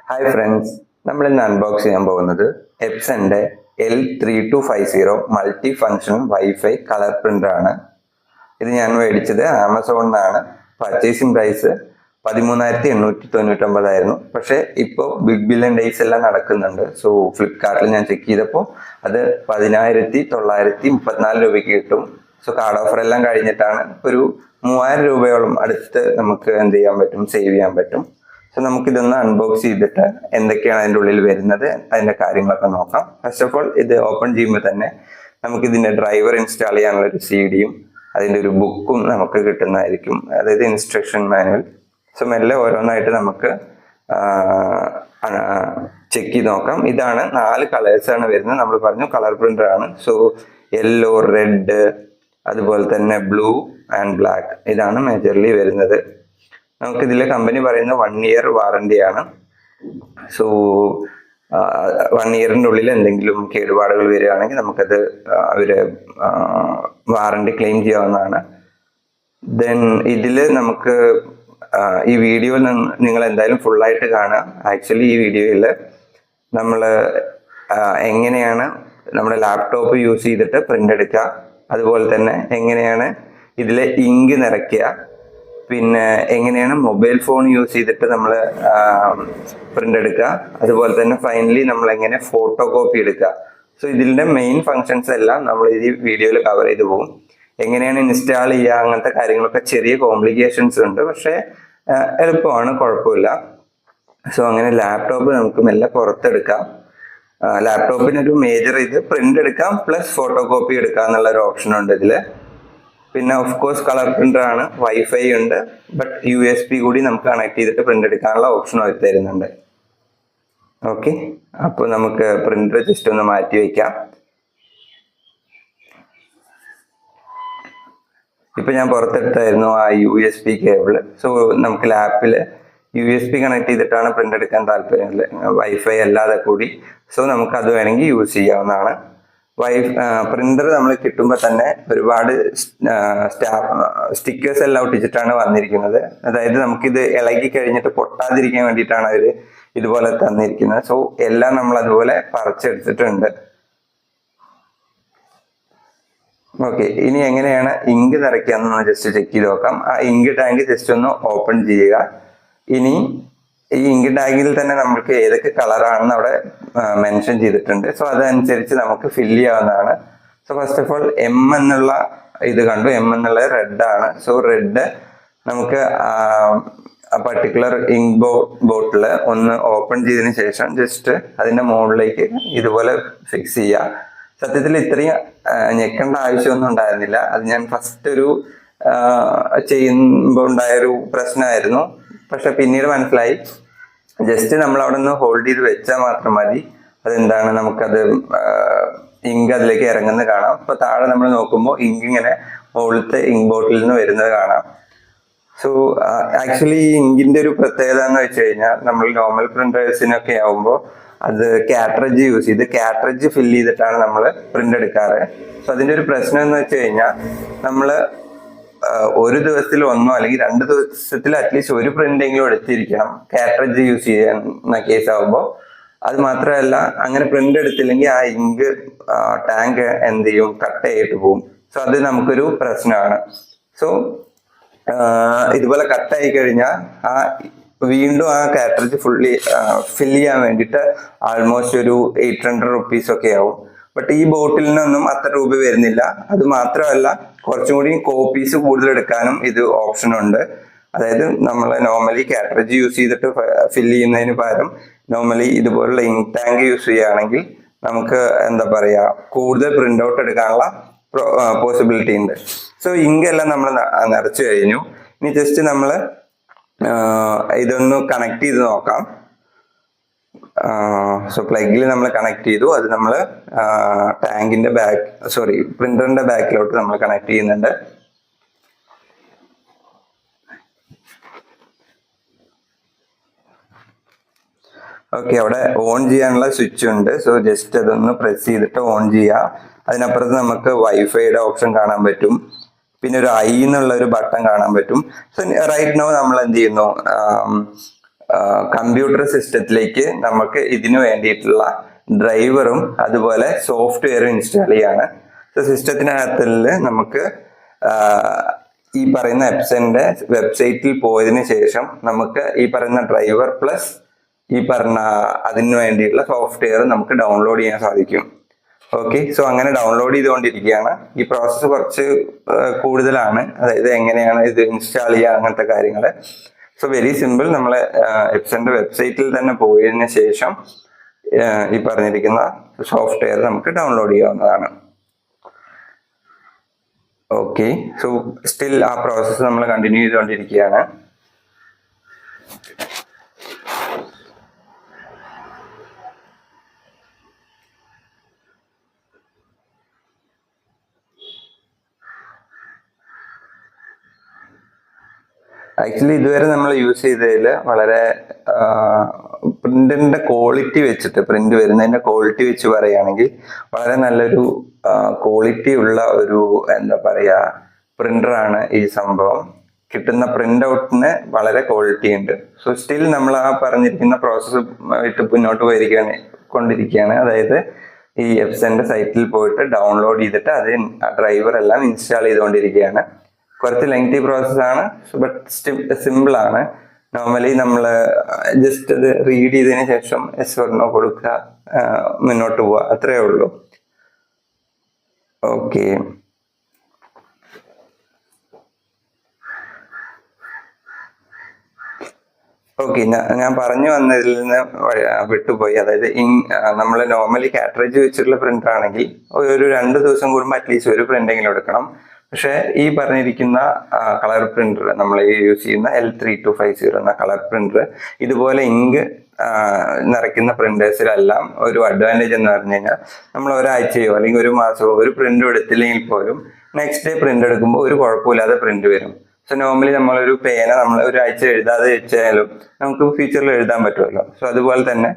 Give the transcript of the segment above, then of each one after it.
Hi friends, നമ്മൾ ഇന്ന് unbox ചെയ്യാൻ പോകുന്നത് എപ്സന്റെ L3250 multi function wifi colour printer ആണ്. ഇത് ഞാൻ മേടിച്ചത് ആമസോണിൽ നിന്നാണ്. പർച്ചേസിംഗ് പ്രൈസ് 13,899 ആയിരുന്നു. പക്ഷേ ഇപ്പോൾ ബിഗ് ബില്യൺ ഡേയ്സ് എല്ലാം നടക്കുന്നുണ്ട്. സോ ഫ്ലിപ്കാർട്ടിൽ ഞാൻ ചെക്ക് ചെയ്തപ്പോൾ അത് 10,934 രൂപയ്ക്ക് കിട്ടും. സോ കാർഡ് ഓഫർ എല്ലാം കഴിഞ്ഞിട്ടാണ് ഒരു 3,000 രൂപയോളം അടുത്ത് നമുക്ക് എന്ത് ചെയ്യാൻ പറ്റും, സേവ് ചെയ്യാൻ പറ്റും. സോ നമുക്കിതൊന്ന് അൺബോക്സ് ചെയ്തിട്ട് എന്തൊക്കെയാണ് അതിൻ്റെ ഉള്ളിൽ വരുന്നത്, അതിൻ്റെ കാര്യങ്ങളൊക്കെ നോക്കാം. ഫസ്റ്റ് ഓഫ് ഓൾ ഇത് ഓപ്പൺ ചെയ്യുമ്പോൾ തന്നെ നമുക്കിതിൻ്റെ ഡ്രൈവർ ഇൻസ്റ്റാൾ ചെയ്യാനുള്ള ഒരു CD-യും അതിൻ്റെ ഒരു ബുക്കും നമുക്ക് കിട്ടുന്നതായിരിക്കും, അതായത് ഇൻസ്ട്രക്ഷൻ മാനുവൽ. സോ മെല്ലെ ഓരോന്നായിട്ട് നമുക്ക് ചെക്ക് ചെയ്ത് നോക്കാം. ഇതാണ് 4 കളേഴ്സാണ് വരുന്നത്. നമ്മൾ പറഞ്ഞു കളർ പ്രിന്റർ ആണ്. സോ യെല്ലോ, റെഡ്, അതുപോലെ തന്നെ ബ്ലൂ ആൻഡ് ബ്ലാക്ക്, ഇതാണ് മേജർലി വരുന്നത്. നമുക്കിതിലെ കമ്പനി പറയുന്ന 1 ഇയർ വാറണ്ടിയാണ്. സോ 1 ഇയറിൻ്റെ ഉള്ളിൽ എന്തെങ്കിലും കേടുപാടുകൾ വരികയാണെങ്കിൽ നമുക്കത് അവര് വാറണ്ടി ക്ലെയിം ചെയ്യാവുന്നതാണ്. ദെൻ ഇതിൽ നമുക്ക് ഈ വീഡിയോയിൽ നിങ്ങൾ എന്തായാലും ഫുള്ളായിട്ട് കാണുക. ആക്ച്വലി ഈ വീഡിയോയിൽ നമ്മൾ എങ്ങനെയാണ് നമ്മുടെ ലാപ്ടോപ്പ് യൂസ് ചെയ്തിട്ട് പ്രിന്റ് എടുക്കുക, അതുപോലെ തന്നെ എങ്ങനെയാണ് ഇതിലെ ഇങ്ക് നിറയ്ക്കുക, പിന്നെ എങ്ങനെയാണ് മൊബൈൽ ഫോൺ യൂസ് ചെയ്തിട്ട് നമ്മൾ പ്രിന്റ് എടുക്കുക, അതുപോലെ തന്നെ ഫൈനലി നമ്മൾ എങ്ങനെ ഫോട്ടോ കോപ്പി എടുക്കുക. സോ ഇതിൻ്റെ മെയിൻ ഫങ്ഷൻസ് എല്ലാം നമ്മൾ ഈ വീഡിയോയിൽ കവർ ചെയ്ത് പോകും. എങ്ങനെയാണ് ഇൻസ്റ്റാൾ ചെയ്യുക, അങ്ങനത്തെ കാര്യങ്ങളൊക്കെ ചെറിയ കോംപ്ലിക്കേഷൻസ് ഉണ്ട്, പക്ഷേ എളുപ്പമാണ്, കുഴപ്പമില്ല. സോ അങ്ങനെ ലാപ്ടോപ്പ് നമുക്ക് മെല്ലെ പുറത്തെടുക്കാം. ലാപ്ടോപ്പിനൊരു മേജർ ഇത് പ്രിന്റ് എടുക്കാം പ്ലസ് ഫോട്ടോ കോപ്പി എടുക്കാം എന്നുള്ള ഒരു ഓപ്ഷൻ ഉണ്ട് ഇതിൽ. പിന്നെ ഓഫ് കോഴ്സ് കളർ പ്രിന്റർ ആണ്, വൈഫൈ ഉണ്ട്, ബട്ട് USB കൂടി നമുക്ക് കണക്ട് ചെയ്തിട്ട് പ്രിന്റ് എടുക്കാനുള്ള ഓപ്ഷൻ അവർ തരുന്നുണ്ട്. ഓക്കെ, അപ്പോൾ നമുക്ക് പ്രിന്റർ ജസ്റ്റ് ഒന്ന് മാറ്റി വയ്ക്കാം. ഇപ്പൊ ഞാൻ പുറത്തെടുത്തായിരുന്നു ആ USB കേബിൾ. സോ നമുക്ക് ലാപ്പിൽ USB കണക്ട് ചെയ്തിട്ടാണ് പ്രിന്റ് എടുക്കാൻ താല്പര്യമില്ല, വൈഫൈ അല്ലാതെ കൂടി. സോ നമുക്ക് അത് വേണമെങ്കിൽ യൂസ് ചെയ്യാവുന്നതാണ്. പ്രിന്റർ നമ്മൾ കിട്ടുമ്പോൾ തന്നെ ഒരുപാട് സ്റ്റിക്കേഴ്സ് എല്ലാം ഒട്ടിച്ചിട്ടാണ് വന്നിരിക്കുന്നത്. അതായത് നമുക്കിത് ഇളകി കഴിഞ്ഞിട്ട് പൊട്ടാതിരിക്കാൻ വേണ്ടിയിട്ടാണ് അവർ ഇതുപോലെ തന്നിരിക്കുന്നത്. സോ എല്ലാം നമ്മൾ അതുപോലെ പറിച്ചെടുത്തിട്ടുണ്ട്. ഓക്കെ, ഇനി എങ്ങനെയാണ് ഇങ്ക് നിറയ്ക്കാന്ന് ജസ്റ്റ് ചെക്ക് ചെയ്ത് നോക്കാം. ആ ഇങ്ക് ടാങ്ക് ജസ്റ്റ് ഒന്ന് ഓപ്പൺ ചെയ്യുക. ഇനി ഈ ഇങ്ക് ടാഗിൽ തന്നെ നമുക്ക് ഏതൊക്കെ കളറാണെന്ന് അവിടെ മെൻഷൻ ചെയ്തിട്ടുണ്ട്. സോ അതനുസരിച്ച് നമുക്ക് ഫില്ല് ചെയ്യാവുന്നതാണ്. So first of all M എന്നുള്ള ഇത് കണ്ടു, M എന്നുള്ളത് റെഡ് ആണ്. സോ റെഡ് നമുക്ക് പർട്ടിക്കുലർ ഇങ്ക് ബോട്ടിൽ ഒന്ന് ഓപ്പൺ ചെയ്തതിന് ശേഷം ജസ്റ്റ് അതിൻ്റെ മുകളിലേക്ക് ഇതുപോലെ ഫിക്സ് ചെയ്യുക. സത്യത്തിൽ ഇത്രയും ഞെക്കേണ്ട ആവശ്യമൊന്നും ഉണ്ടായിരുന്നില്ല. അത് ഞാൻ ഫസ്റ്റ് ഒരു ചെയ്യുമ്പോൾ ഉണ്ടായൊരു പ്രശ്നമായിരുന്നു. പക്ഷെ പിന്നീട് മനസ്സിലായി, ജസ്റ്റ് നമ്മൾ അവിടെ നിന്ന് ഹോൾഡ് ചെയ്ത് വെച്ചാൽ മാത്രം മതി. അതെന്താണ്, നമുക്കത് ഇങ്ക് അതിലേക്ക് ഇറങ്ങുന്നത് കാണാം. അപ്പൊ താഴെ നമ്മൾ നോക്കുമ്പോൾ ഇങ്ക് ഇങ്ങനെ മുകളിലത്തെ ഇങ്ക് ബോട്ടിൽ നിന്ന് വരുന്നത് കാണാം. സോ ആക്ച്വലി ഈ ഇങ്കിന്റെ ഒരു പ്രത്യേകത എന്ന് വെച്ച് കഴിഞ്ഞാൽ നമ്മൾ നോർമൽ പ്രിന്റേഴ്സിനൊക്കെ ആവുമ്പോൾ അത് കാട്രേജ് യൂസ് ചെയ്ത് കാട്രേജ് ഫില്ല് ചെയ്തിട്ടാണ് നമ്മൾ പ്രിന്റ് എടുക്കാറ്. സോ അതിന്റെ ഒരു പ്രശ്നം എന്ന് വെച്ച് കഴിഞ്ഞാൽ നമ്മൾ ഒരു ദിവസത്തിൽ ഒന്നോ അല്ലെങ്കിൽ 2 ദിവസത്തിൽ അറ്റ്ലീസ്റ്റ് ഒരു പ്രിന്റെങ്കിലും എടുത്തിരിക്കണം കാട്രേജ് യൂസ് ചെയ്യുന്ന കേസ് ആകുമ്പോൾ. അത് മാത്രമല്ല, അങ്ങനെ പ്രിന്റ് എടുത്തില്ലെങ്കിൽ ആ ഇങ്ക് ടാങ്ക് എന്ത് ചെയ്യും, കട്ട് ചെയ്തിട്ട് പോകും. സോ അത് നമുക്കൊരു പ്രശ്നമാണ്. സോ ഇതുപോലെ കട്ടായി കഴിഞ്ഞാൽ വീണ്ടും ആ കാട്രേജ് ഫില്ല് ചെയ്യാൻ വേണ്ടിയിട്ട് ആൾമോസ്റ്റ് ഒരു 800 റുപ്പീസ് ഒക്കെ ആവും. ബട്ട് ഈ ബോട്ടിലിനൊന്നും അത്ര രൂപ വരുന്നില്ല. അത് മാത്രമല്ല, കുറച്ചും കൂടി കോപ്പീസ് കൂടുതൽ എടുക്കാനും ഇത് ഓപ്ഷൻ ഉണ്ട്. അതായത് നമ്മൾ നോർമലി കാട്രേജ് യൂസ് ചെയ്തിട്ട് ഫില്ല് ചെയ്യുന്നതിന് പകരം നോർമലി ഇതുപോലുള്ള ഇങ്ക് ടാങ്ക് യൂസ് ചെയ്യുകയാണെങ്കിൽ നമുക്ക് എന്താ പറയുക, കൂടുതൽ പ്രിന്റ് ഔട്ട് എടുക്കാനുള്ള പോസിബിലിറ്റി ഉണ്ട്. സോ ഇങ്ക് എല്ലാം നമ്മൾ നിറച്ചു കഴിഞ്ഞു. ഇനി ജസ്റ്റ് നമ്മൾ ഇതൊന്ന് കണക്ട് ചെയ്ത് നോക്കാം. സോ പ്ലഗിൽ നമ്മൾ കണക്ട് ചെയ്തു. അത് നമ്മൾ ടാങ്കിന്റെ പ്രിന്ററിന്റെ ബാക്കിലോട്ട് നമ്മൾ കണക്ട് ചെയ്യുന്നുണ്ട്. ഓക്കെ, അവിടെ ഓൺ ചെയ്യാനുള്ള സ്വിച്ച് ഉണ്ട്. സോ ജസ്റ്റ് അതൊന്ന് പ്രസ് ചെയ്തിട്ട് ഓൺ ചെയ്യുക. അതിനപ്പുറത്ത് നമുക്ക് വൈഫൈയുടെ ഓപ്ഷൻ കാണാൻ പറ്റും. പിന്നെ ഒരു എന്നുള്ള ഒരു ബട്ടൺ കാണാൻ പറ്റും. സോ റൈറ്റ് നൗ നമ്മൾ എന്ത് ചെയ്യുന്നു, കമ്പ്യൂട്ടർ സിസ്റ്റത്തിലേക്ക് നമുക്ക് ഇതിനു വേണ്ടിയിട്ടുള്ള ഡ്രൈവറും അതുപോലെ സോഫ്റ്റ്വെയറും ഇൻസ്റ്റാൾ ചെയ്യാണ്. സോ സിസ്റ്റത്തിനകത്തിൽ നമുക്ക് ഈ പറയുന്ന എപ്സന്റെ വെബ്സൈറ്റിൽ പോയതിനു ശേഷം നമുക്ക് ഈ പറയുന്ന ഡ്രൈവർ പ്ലസ് ഈ പറഞ്ഞ അതിനു വേണ്ടിയിട്ടുള്ള സോഫ്റ്റ്വെയർ നമുക്ക് ഡൗൺലോഡ് ചെയ്യാൻ സാധിക്കും. ഓക്കെ, സോ അങ്ങനെ ഡൗൺലോഡ് ചെയ്തുകൊണ്ടിരിക്കുകയാണ്. ഈ പ്രോസസ്സ് കുറച്ച് കൂടുതലാണ്, അതായത് എങ്ങനെയാണ് ഇത് ഇൻസ്റ്റാൾ ചെയ്യുക അങ്ങനത്തെ കാര്യങ്ങൾ. സോ വെരി സിമ്പിൾ, നമ്മൾ എപ്സന്റെ വെബ്സൈറ്റിൽ തന്നെ പോയതിനു ശേഷം ഈ പറഞ്ഞിരിക്കുന്ന സോഫ്റ്റ്വെയർ നമുക്ക് ഡൗൺലോഡ് ചെയ്യാവുന്നതാണ്. ഓക്കെ, സോ സ്റ്റിൽ ആ പ്രോസസ്സ് നമ്മൾ കണ്ടിന്യൂ ചെയ്തുകൊണ്ടിരിക്കുകയാണ്. ആക്ച്വലി ഇതുവരെ നമ്മൾ യൂസ് ചെയ്തതിൽ വളരെ പ്രിന്റിന്റെ ക്വാളിറ്റി വെച്ചിട്ട്, പ്രിന്റ് വരുന്നതിന്റെ ക്വാളിറ്റി വെച്ച് പറയുകയാണെങ്കിൽ വളരെ നല്ലൊരു ക്വാളിറ്റി ഉള്ള ഒരു എന്താ പറയാ പ്രിന്ററാണ് ഈ സംഭവം. കിട്ടുന്ന പ്രിന്റ് ഔട്ടിന് വളരെ ക്വാളിറ്റി ഉണ്ട്. സോ സ്റ്റിൽ നമ്മൾ ആ പറഞ്ഞിരിക്കുന്ന പ്രോസസ്സ് ആയിട്ട് മുന്നോട്ട് കൊണ്ടിരിക്കുകയാണ്. അതായത് ഈ എപ്സന്റെ സൈറ്റിൽ പോയിട്ട് ഡൗൺലോഡ് ചെയ്തിട്ട് അത് ഡ്രൈവർ എല്ലാം ഇൻസ്റ്റാൾ ചെയ്തുകൊണ്ടിരിക്കുകയാണ്. കുറച്ച് ലെങ്തി പ്രോസസ്സാണ്, ബട്ട് സിമ്പിൾ ആണ്. നോർമലി നമ്മൾ ജസ്റ്റ് അത് റീഡ് ചെയ്തതിന് ശേഷം എസ് ഓർ നോ കൊടുക്കുക, മുന്നോട്ട് പോവുക, അത്രേ ഉള്ളൂ. ഓക്കെ, ഞാൻ പറഞ്ഞു വന്നതിൽ നിന്ന് വിട്ടുപോയി. അതായത് നമ്മൾ നോർമലി കാട്രേജ് വെച്ചിട്ടുള്ള പ്രിന്റർ ആണെങ്കിൽ ഒരു 2 ദിവസം കൂടുമ്പോൾ അറ്റ്ലീസ്റ്റ് ഒരു പ്രിന്റെങ്കിലും എടുക്കണം. പക്ഷെ ഈ പറഞ്ഞിരിക്കുന്ന കളർ പ്രിന്റർ, നമ്മൾ യൂസ് ചെയ്യുന്ന L3250 എന്ന കളർ പ്രിന്റർ, ഇതുപോലെ ഇങ്ക് നിറയ്ക്കുന്ന പ്രിന്റേഴ്സിലെല്ലാം ഒരു അഡ്വാൻറ്റേജ് എന്ന് പറഞ്ഞു കഴിഞ്ഞാൽ നമ്മൾ ഒരാഴ്ചയോ അല്ലെങ്കിൽ ഒരു മാസമോ ഒരു പ്രിന്റ് എടുത്തില്ലെങ്കിൽ പോലും നെക്സ്റ്റ് ഡേ പ്രിന്റ് എടുക്കുമ്പോൾ ഒരു കുഴപ്പമില്ലാതെ പ്രിന്റ് വരും. സോ നോർമലി നമ്മളൊരു പേന നമ്മൾ ഒരാഴ്ച എഴുതാതെ വെച്ചാലും നമുക്ക് ഫ്യൂച്ചറിൽ എഴുതാൻ പറ്റുമല്ലോ. സോ അതുപോലെ തന്നെ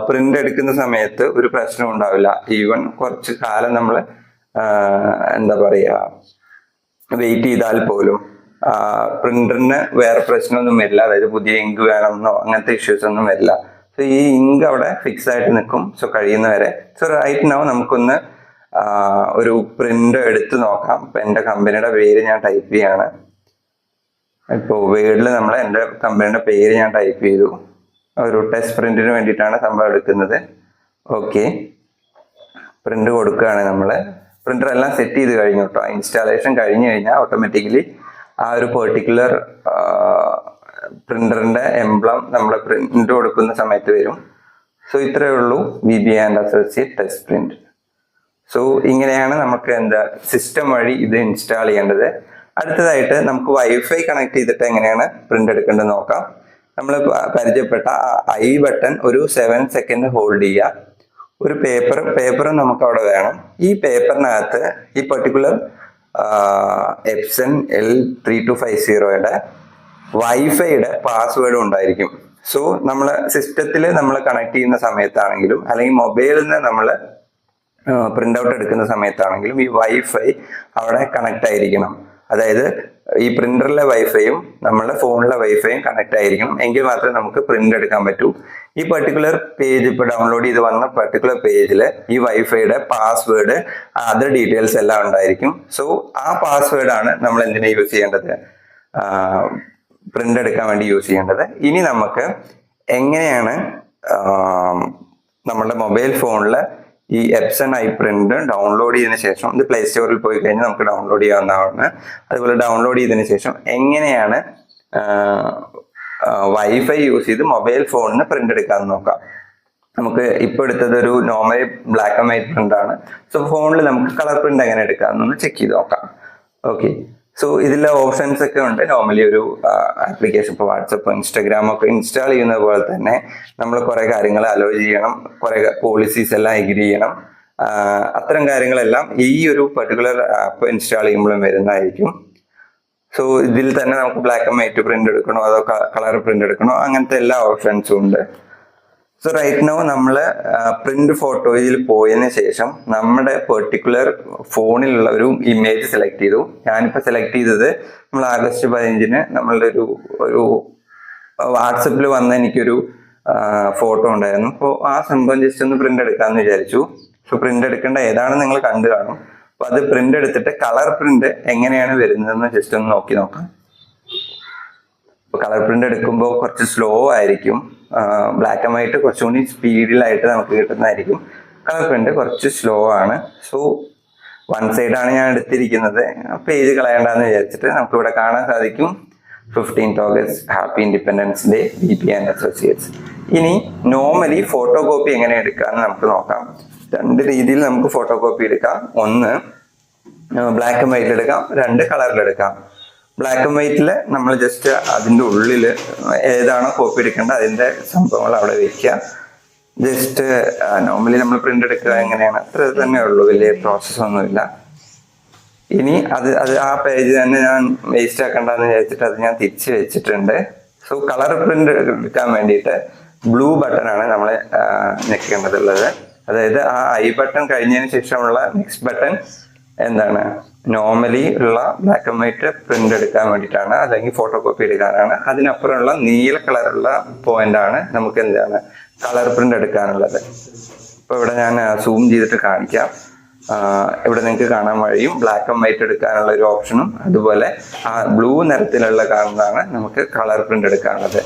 പ്രിന്റ് എടുക്കുന്ന സമയത്ത് ഒരു പ്രശ്നം ഉണ്ടാവില്ല. ഈവൻ കുറച്ച് കാലം നമ്മൾ എന്താ പറയുക വെയിറ്റ് ചെയ്താൽ പോലും പ്രിന്ററിന് വേറെ പ്രശ്നമൊന്നും വരില്ല. അതായത് പുതിയ ഇങ്ക് വേണമെന്നോ അങ്ങനത്തെ ഇഷ്യൂസ് ഒന്നും വരില്ല. സോ ഈ ഇങ്ക് അവിടെ ഫിക്സ് ആയിട്ട് നിൽക്കും. സോ കഴിയുന്നവരെ. സോ റൈറ്റ് നൗ നമുക്കൊന്ന് ഒരു പ്രിന്റ് എടുത്ത് നോക്കാം. ഇപ്പൊ എൻ്റെ കമ്പനിയുടെ പേര് ഞാൻ ടൈപ്പ് ചെയ്യാണ്. ഇപ്പോൾ വേർഡിൽ നമ്മൾ എൻ്റെ കമ്പനിയുടെ പേര് ഞാൻ ടൈപ്പ് ചെയ്തു. ഒരു ടെസ്റ്റ് പ്രിന്റിന് വേണ്ടിയിട്ടാണ് സംഭവം എടുക്കുന്നത്. ഓക്കെ, പ്രിന്റ് കൊടുക്കുകയാണ് നമ്മൾ. പ്രിന്റർ എല്ലാം സെറ്റ് ചെയ്ത് കഴിഞ്ഞു കേട്ടോ. ഇൻസ്റ്റാളേഷൻ കഴിഞ്ഞു കഴിഞ്ഞാൽ ഓട്ടോമാറ്റിക്കലി ആ ഒരു പെർട്ടിക്കുലർ പ്രിന്ററിന്റെ എംബ്ലം നമ്മൾ പ്രിന്റ് കൊടുക്കുന്ന സമയത്ത് വരും. സോ ഇത്രയേ ഉള്ളൂ VBA and associate test print. So ഇങ്ങനെയാണ് നമുക്ക് സിസ്റ്റം വഴി ഇത് ഇൻസ്റ്റാൾ ചെയ്യേണ്ടത്. അടുത്തതായിട്ട് നമുക്ക് വൈഫൈ കണക്ട് ചെയ്തിട്ട് എങ്ങനെയാണ് പ്രിന്റ് എടുക്കേണ്ടത് നോക്കാം. നമ്മൾ പരിചയപ്പെട്ട ഐ ബട്ടൺ ഒരു 7 സെക്കൻഡ് ഹോൾഡ് ചെയ്യുക. ഒരു പേപ്പറും നമുക്ക് അവിടെ വേണം. ഈ പേപ്പറിനകത്ത് ഈ പെർട്ടിക്കുലർ എപ്സൺ L3250 വൈഫൈയുടെ പാസ്വേഡും ഉണ്ടായിരിക്കും. സോ നമ്മൾ സിസ്റ്റത്തിൽ നമ്മൾ കണക്ട് ചെയ്യുന്ന സമയത്താണെങ്കിലും അല്ലെങ്കിൽ മൊബൈലിൽ നിന്ന് നമ്മൾ പ്രിന്റ് ഔട്ട് എടുക്കുന്ന സമയത്താണെങ്കിലും ഈ വൈഫൈ അവിടെ കണക്ട് ആയിരിക്കണം. അതായത് ഈ പ്രിന്ററിലെ വൈഫൈയും നമ്മുടെ ഫോണിലെ വൈഫൈയും കണക്ട് ആയിരിക്കണം. എങ്കിൽ മാത്രമേ നമുക്ക് പ്രിന്റ് എടുക്കാൻ പറ്റൂ. ഈ പെർട്ടിക്കുലർ പേജ് ഇപ്പോൾ ഡൗൺലോഡ് ചെയ്ത് വന്ന പെർട്ടിക്കുലർ പേജിൽ ഈ വൈഫൈയുടെ പാസ്വേഡ്, അതർ ഡീറ്റെയിൽസ് എല്ലാം ഉണ്ടായിരിക്കും. സോ ആ പാസ്വേഡാണ് നമ്മൾ എന്തിനാ യൂസ് ചെയ്യേണ്ടത്, പ്രിന്റ് എടുക്കാൻ വേണ്ടി യൂസ് ചെയ്യേണ്ടത്. ഇനി നമുക്ക് എങ്ങനെയാണ് നമ്മുടെ മൊബൈൽ ഫോണിൽ ഈ എപ്സൺ ഐ പ്രിന്റ് ഡൗൺലോഡ് ചെയ്തതിനു ശേഷം, ഇത് പ്ലേ സ്റ്റോറിൽ പോയി കഴിഞ്ഞാൽ നമുക്ക് ഡൗൺലോഡ് ചെയ്യാവുന്നതാണ്. അതുപോലെ ഡൗൺലോഡ് ചെയ്തതിനു ശേഷം എങ്ങനെയാണ് വൈഫൈ യൂസ് ചെയ്ത് മൊബൈൽ ഫോണിന് പ്രിന്റ് എടുക്കാമെന്ന് നോക്കാം. നമുക്ക് ഇപ്പോൾ എടുത്തത് ഒരു normal black and white print ആണ്. സോ ഫോണിൽ നമുക്ക് കളർ പ്രിന്റ് എങ്ങനെ എടുക്കാമെന്നൊന്ന് ചെക്ക് ചെയ്ത് നോക്കാം. ഓക്കെ, സോ ഇതിലെ ഓപ്ഷൻസ് ഒക്കെ ഉണ്ട്. നോർമലി ഒരു ആപ്ലിക്കേഷൻ ഇപ്പോൾ വാട്സപ്പ്, ഇൻസ്റ്റാഗ്രാം ഒക്കെ ഇൻസ്റ്റാൾ ചെയ്യുന്നത് പോലെ തന്നെ നമ്മൾ കുറെ കാര്യങ്ങൾ അലോ ചെയ്യണം, കുറെ പോളിസീസ് എല്ലാം എഗ്രി ചെയ്യണം. അത്തരം കാര്യങ്ങളെല്ലാം ഈ ഒരു പെർട്ടിക്കുലർ ആപ്പ് ഇൻസ്റ്റാൾ ചെയ്യുമ്പോഴും വരുന്നതായിരിക്കും. സോ ഇതിൽ തന്നെ നമുക്ക് ബ്ലാക്ക് ആൻഡ് വൈറ്റ് പ്രിന്റ് എടുക്കണോ അതോ കളർ പ്രിന്റ് എടുക്കണോ, അങ്ങനത്തെ എല്ലാ ഓപ്ഷൻസും ഉണ്ട്. സോ റൈറ്റ് നൗ നമ്മൾ പ്രിന്റ് ഫോട്ടോയിൽ പോയതിനു ശേഷം നമ്മുടെ പെർട്ടിക്കുലർ ഫോണിലുള്ള ഒരു ഇമേജ് സെലക്ട് ചെയ്തു. ഞാനിപ്പോൾ സെലക്ട് ചെയ്തത് നമ്മൾ ആഗസ്റ്റ് 15 നമ്മളുടെ ഒരു വാട്സപ്പിൽ വന്ന എനിക്കൊരു ഫോട്ടോ ഉണ്ടായിരുന്നു. അപ്പോൾ ആ സംഭവം ജസ്റ്റ് ഒന്ന് പ്രിന്റ് എടുക്കാമെന്ന് വിചാരിച്ചു. സോ പ്രിന്റ് എടുക്കേണ്ട ഏതാണെന്ന് നിങ്ങൾ കണ്ടു കാണും. അപ്പൊ അത് പ്രിന്റ് എടുത്തിട്ട് കളർ പ്രിന്റ് എങ്ങനെയാണ് വരുന്നതെന്ന് ജസ്റ്റ് ഒന്ന് നോക്കി നോക്കാം. ഇപ്പൊ കളർ പ്രിന്റ് എടുക്കുമ്പോൾ കുറച്ച് സ്ലോ ആയിരിക്കും. ബ്ലാക്ക് ആൻഡ് വൈറ്റ് കുറച്ചുകൂടി സ്പീഡിലായിട്ട് നമുക്ക് കിട്ടുന്നതായിരിക്കും. കളർ പ്രിന്റ് കുറച്ച് സ്ലോ ആണ്. സോ വൺ സൈഡാണ് ഞാൻ എടുത്തിരിക്കുന്നത്. പേജ് കളയണ്ടെന്ന് വിചാരിച്ചിട്ട് നമുക്ക് ഇവിടെ കാണാൻ സാധിക്കും 15th August happy independence day BP and associates. ഇനി നോർമലി ഫോട്ടോ കോപ്പി എങ്ങനെ എടുക്കാമെന്ന് നമുക്ക് നോക്കാം. രണ്ട് രീതിയിൽ നമുക്ക് ഫോട്ടോ കോപ്പി എടുക്കാം. ഒന്ന് ബ്ലാക്ക് ആൻഡ് വൈറ്റിൽ എടുക്കാം, രണ്ട് കളറിൽ എടുക്കാം. ബ്ലാക്ക് ആൻഡ് വൈറ്റിൽ നമ്മൾ ജസ്റ്റ് അതിൻ്റെ ഉള്ളിൽ ഏതാണോ കോപ്പി എടുക്കേണ്ടത് അതിൻ്റെ സംഭവങ്ങൾ അവിടെ വെക്കുക. ജസ്റ്റ് നോർമലി നമ്മൾ പ്രിന്റ് എടുക്കുക എങ്ങനെയാണ് അത്ര തന്നെ ഉള്ളൂ, വലിയ പ്രോസസ് ഒന്നുമില്ല. ഇനി അത് ആ പേജ് തന്നെ ഞാൻ വേസ്റ്റ് ആക്കണ്ടെന്ന് വിചാരിച്ചിട്ട് അത് ഞാൻ തിരിച്ച് വെച്ചിട്ടുണ്ട്. സോ കളർ പ്രിന്റ് എടുക്കാൻ വേണ്ടിയിട്ട് ബ്ലൂ ബട്ടൺ ആണ് നമ്മൾ ഞെക്കേണ്ടതുള്ളത്. അതായത് ആ ഐ ബട്ടൺ കഴിഞ്ഞതിന് ശേഷമുള്ള നെക്സ്റ്റ് ബട്ടൺ എന്താണ്, നോർമലി ഉള്ള ബ്ലാക്ക് ആൻഡ് വൈറ്റ് പ്രിന്റ് എടുക്കാൻ വേണ്ടിയിട്ടാണ്, അല്ലെങ്കിൽ ഫോട്ടോ കോപ്പി എടുക്കാനാണ്. അതിനപ്പുറമുള്ള നീല കളറുള്ള പോയിന്റ് ആണ് നമുക്ക് എന്താണ് കളർ പ്രിന്റ് എടുക്കാനുള്ളത്. ഇപ്പൊ ഇവിടെ ഞാൻ സൂം ചെയ്തിട്ട് കാണിക്കാം. ഇവിടെ നിങ്ങൾക്ക് കാണാൻ കഴിയും ബ്ലാക്ക് ആൻഡ് വൈറ്റ് എടുക്കാനുള്ള ഒരു ഓപ്ഷനും അതുപോലെ ആ ബ്ലൂ നിറത്തിലുള്ള കാണുന്നതാണ് നമുക്ക് കളർ പ്രിന്റ് എടുക്കാനുള്ളത്.